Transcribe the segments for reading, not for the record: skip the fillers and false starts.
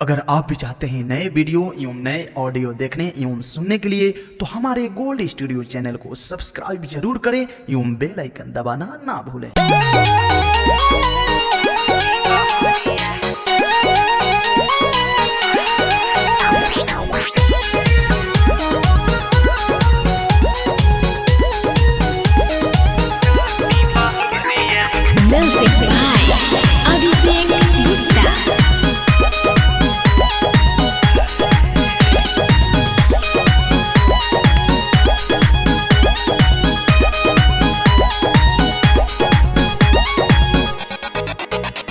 तो अगर आप भी चाहते हैं नए वीडियो एवं नए ऑडियो देखने एवं सुनने के लिए तो हमारे गोल्ड स्टूडियो चैनल को सब्सक्राइब जरूर करें एवं बेल आइकन दबाना ना भूलें।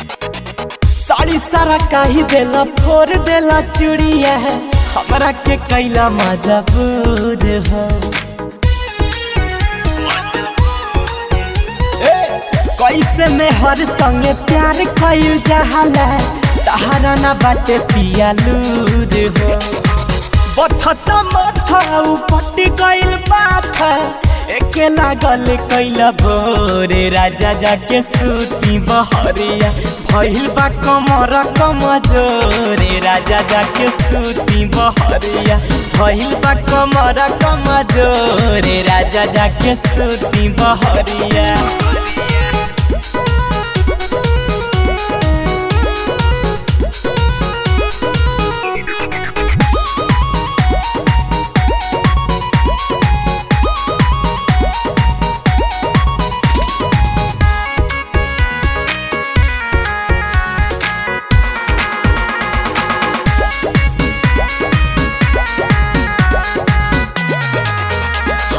साड़ी सारा काही देला फोर देला चूड़िया है हमरा के कैला मजबूर हो। कैसे में हर संगे प्यार कइल जहाला तहरा ना बाटे पिया लूर हो। बथता माथा उपट गइल बाथा एके लागल कैला भोरे राजा जाके सूती बहरिया भइल बा कमर कमजोरे राजा जाके सूती बहरिया भइल बा कमर कमजोरे राजा जाके सूती बहरिया।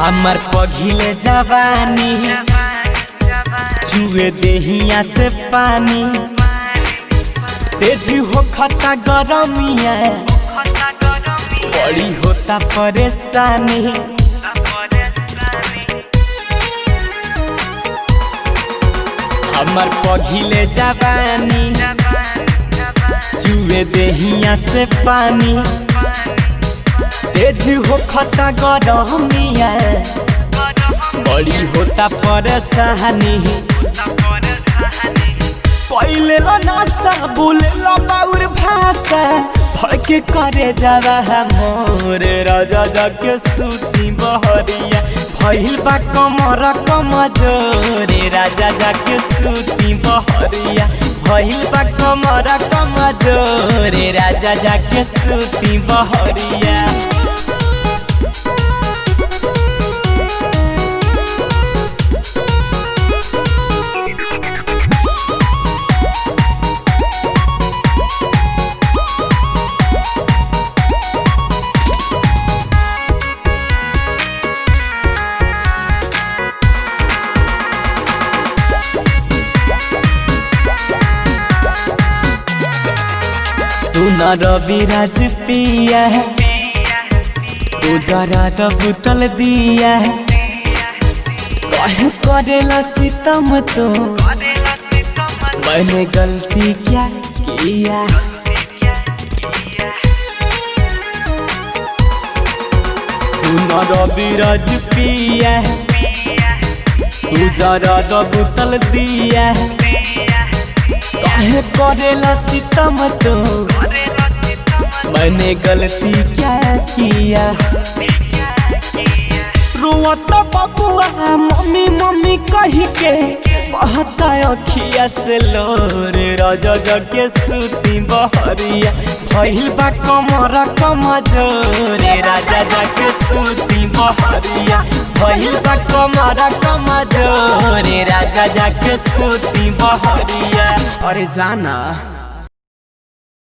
हमर पघिले जवानी छुए देहिया से पानी तेज हो खता गरमिया बड़ी होता परेशानी। हमर पघिले जवानी छुए देहिया से पानी तेज हो खता गरमिया बड़ी होता परेशानी। पहले नासा बोले बाउर भाषा धड़के करे जावा मोर राजा जाके सूती बहरिया भइल बा कमर कमजोरे राजा जाके सूती बहरिया भइल बा कमर कमजोरे राजा जाके सूती बहरिया। सुना रविराज पिया है तू जरा तो बुतल दिया है कहीं करेला सितम तो मैंने गलती क्या किया। सुना रविराज पिया है तू जरा तो बुतल दिया है काहे करेला सितम तो मैंने गलती क्या किया। रोता बबुआ मम्मी मम्मी कही के बहता अखिया से लोर राजा जाके सूती बहरिया भइल बा कमर कमजोरे राजा जाके सूती बहरिया भइल बा कमर कमजोरे राजा जाके सूती बहरिया। अरे जाना